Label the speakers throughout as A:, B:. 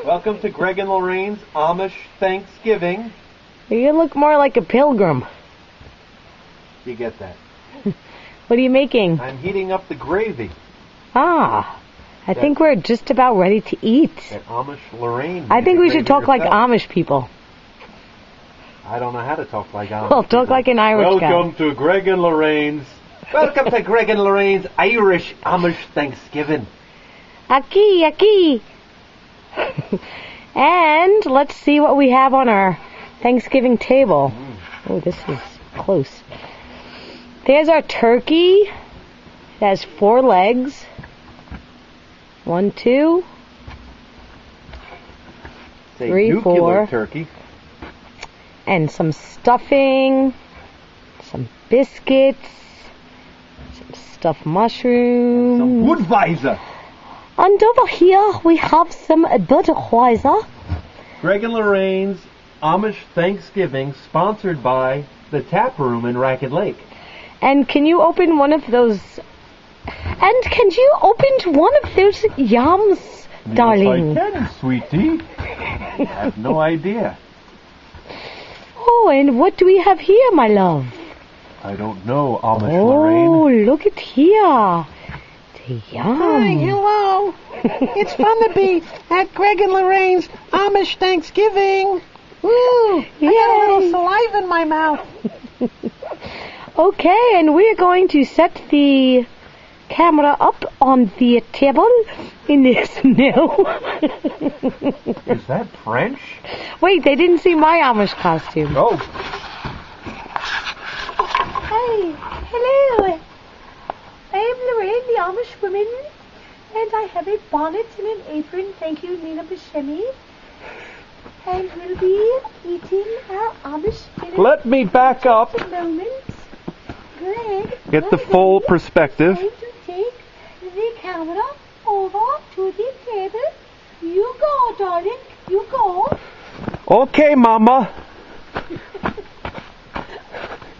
A: Welcome to Greg and Lorraine's Amish Thanksgiving.
B: You look more like a pilgrim.
A: You get that?
B: What are you making?
A: I'm heating up the gravy.
B: I think we're just about ready to eat.
A: That Amish Lorraine.
B: I think we should talk like
A: yourself.
B: Amish people.
A: I don't know how to talk like Amish.
B: Well, talk like an Irish guy.
A: Welcome to Greg and Lorraine's. Welcome to Greg and Lorraine's Irish Amish Thanksgiving.
B: Aki. And let's see what we have on our Thanksgiving table. Oh, this is close. There's our turkey. It has 4 legs. 1, 2,
A: It's a
B: 3,
A: nuclear
B: 4.
A: turkey.
B: And some stuffing, some biscuits, some stuffed mushrooms.
A: Some Budweiser.
B: And over here we have some Budweiser.
A: Greg and Lorraine's Amish Thanksgiving, sponsored by the Tap Room in Racket Lake.
B: And can you open one of those? And can you open one of those yams, darling?
A: Yes, I can, sweetie. I have no idea.
B: Oh, and what do we have here, my love?
A: I don't know, Amish
B: Oh,
A: Lorraine.
B: look at here. The yam.
C: Hi, hello. It's fun to be at Greg and Lorraine's Amish Thanksgiving. Woo! I got a little saliva in my mouth.
B: Okay, and we're going to set the camera up on the table in the snow.
A: Is that French?
B: Wait, they didn't see my Amish costume.
A: Oh,
B: Hi, hello. I am Lorraine, the Amish woman, and I have a bonnet and an apron. Thank you, Nina Buscemi. And we'll be eating our Amish dinner.
A: let me back up.
B: At the moment. Greg,
A: Get the full perspective.
B: I'm going to take the camera over to the table. You go, darling. You go.
A: Okay, Mama.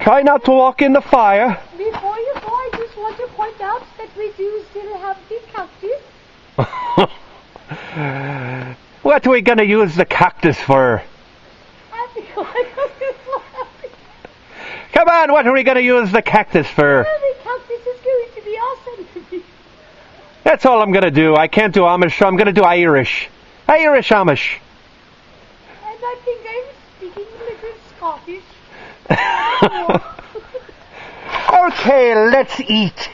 A: Try not to walk in the fire.
B: Before you go, I just want to point out that we do still have the cactus.
A: What are we going to use the cactus for? Come on, what are we going to use the cactus for?
B: The cactus is going to be awesome.
A: That's all I'm going to do. I can't do Amish, so I'm going to do Irish. Irish Amish.
B: And I think I'm speaking a little Scottish.
A: Okay, let's eat.